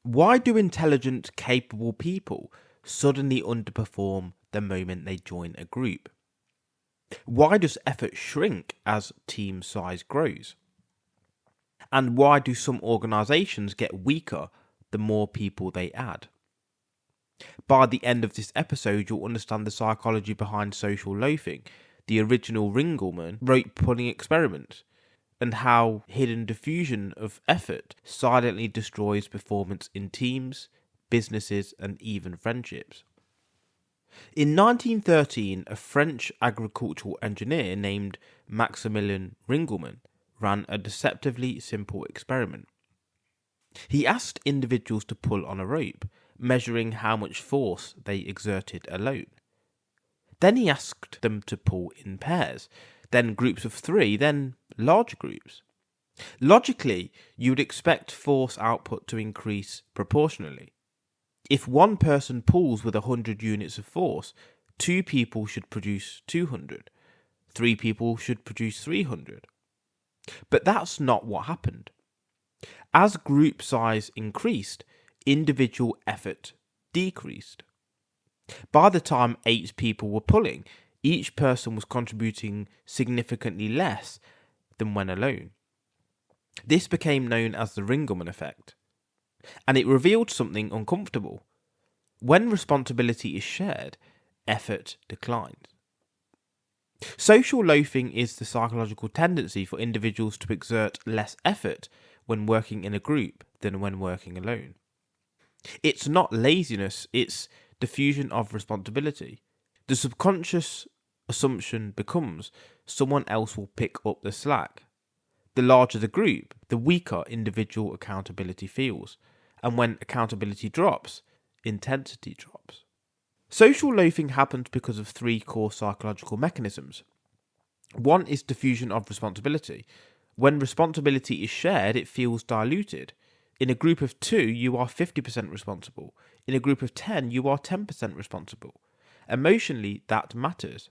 Why do intelligent, capable people suddenly underperform the moment they join a group? Why does effort shrink as team size grows? And why do some organisations get weaker the more people they add? By the end of this episode, you'll understand the psychology behind social loafing, the original Ringelmann rope pulling experiment, and how hidden diffusion of effort silently destroys performance in teams, businesses, and even friendships. In 1913, a French agricultural engineer named Maximilien Ringelmann ran a deceptively simple experiment. He asked individuals to pull on a rope, measuring how much force they exerted alone. Then he asked them to pull in pairs, then groups of 3, then larger groups. Logically, you would expect force output to increase proportionally. If one person pulls with 100 units of force, 2 people should produce 200. 3 people should produce 300. But that's not what happened. As group size increased, individual effort decreased. By the time 8 people were pulling, each person was contributing significantly less than when alone. This became known as the Ringelmann Effect, and it revealed something uncomfortable. When responsibility is shared, effort declines. Social loafing is the psychological tendency for individuals to exert less effort when working in a group than when working alone. It's not laziness, it's diffusion of responsibility. The subconscious assumption becomes someone else will pick up the slack. The larger the group, the weaker individual accountability feels. And when accountability drops, intensity drops. Social loafing happens because of 3 core psychological mechanisms. One is diffusion of responsibility. When responsibility is shared, it feels diluted. In a group of 2, you are 50% responsible. In a group of 10, you are 10% responsible. Emotionally, that matters.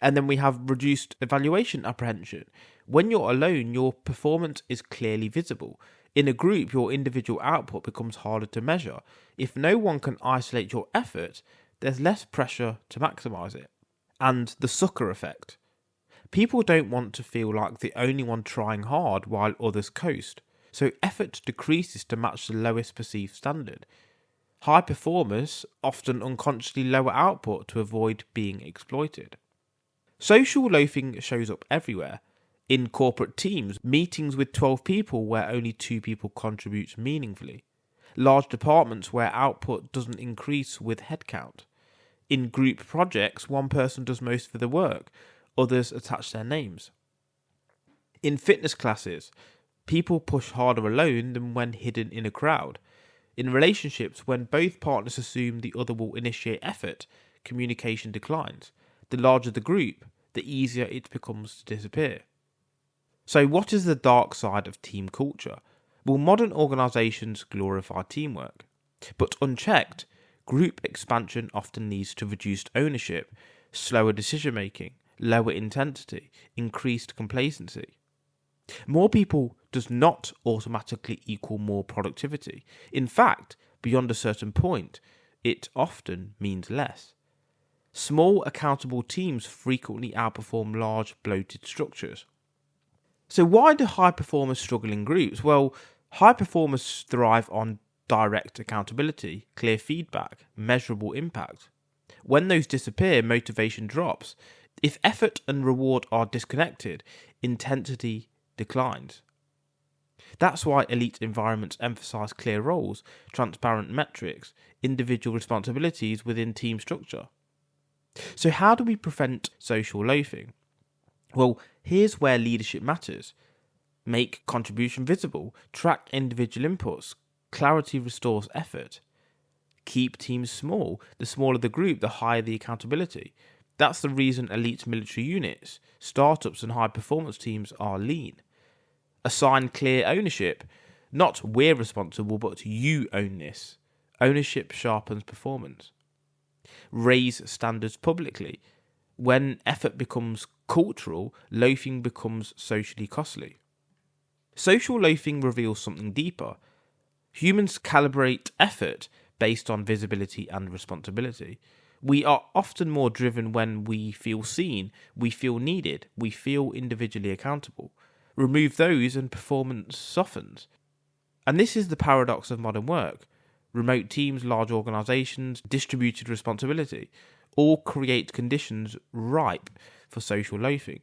And then we have reduced evaluation apprehension. When you're alone, your performance is clearly visible. In a group, your individual output becomes harder to measure. If no one can isolate your effort, there's less pressure to maximise it. And the sucker effect. People don't want to feel like the only one trying hard while others coast. So effort decreases to match the lowest perceived standard. High performers often unconsciously lower output to avoid being exploited. Social loafing shows up everywhere. In corporate teams, meetings with 12 people where only 2 people contribute meaningfully. Large departments where output doesn't increase with headcount. In group projects, one person does most of the work, others attach their names. In fitness classes, people push harder alone than when hidden in a crowd. In relationships, when both partners assume the other will initiate effort, communication declines. The larger the group, the easier it becomes to disappear. So what is the dark side of team culture? Well, modern organisations glorify teamwork. But unchecked, group expansion often leads to reduced ownership, slower decision making, lower intensity, increased complacency. More people does not automatically equal more productivity. In fact, beyond a certain point, it often means less. Small, accountable teams frequently outperform large, bloated structures. So why do high performers struggle in groups? Well, high performers thrive on direct accountability, clear feedback, measurable impact. When those disappear, motivation drops. If effort and reward are disconnected, intensity declines. That's why elite environments emphasize clear roles, transparent metrics, individual responsibilities within team structure. So how do we prevent social loafing? Well, here's where leadership matters. Make contribution visible, track individual inputs, clarity restores effort. Keep teams small. The smaller the group, the higher the accountability. That's the reason elite military units, startups and high performance teams are lean. Assign clear ownership. Not we're responsible, but you own this. Ownership sharpens performance. Raise standards publicly. When effort becomes cultural, loafing becomes socially costly. Social loafing reveals something deeper. Humans calibrate effort based on visibility and responsibility. We are often more driven when we feel seen, we feel needed, we feel individually accountable. Remove those and performance softens. And this is the paradox of modern work. Remote teams, large organisations, distributed responsibility all create conditions ripe for social loafing.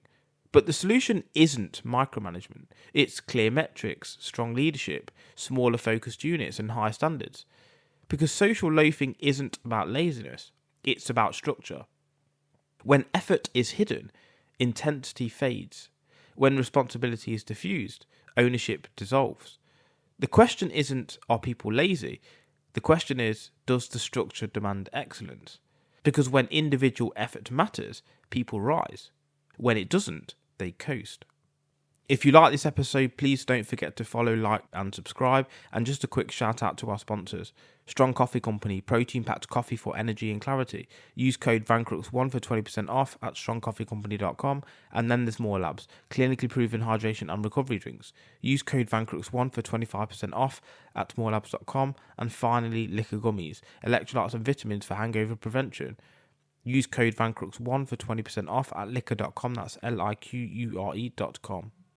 But the solution isn't micromanagement. It's clear metrics, strong leadership, smaller focused units and high standards. Because social loafing isn't about laziness, it's about structure. When effort is hidden, intensity fades. When responsibility is diffused, ownership dissolves. The question isn't, are people lazy? The question is, does the structure demand excellence? Because when individual effort matters, people rise. When it doesn't, they coast. If you like this episode, please don't forget to follow, like and subscribe. And just a quick shout out to our sponsors. Strong Coffee Company, protein-packed coffee for energy and clarity. Use code Vancrux1 for 20% off at strongcoffeecompany.com. And then there's More Labs, clinically proven hydration and recovery drinks. Use code Vancrux1 for 25% off at morelabs.com. And finally, LiQure Gummies, electrolytes and vitamins for hangover prevention. Use code Vancrux1 for 20% off at liquor.com. That's LiQure.com.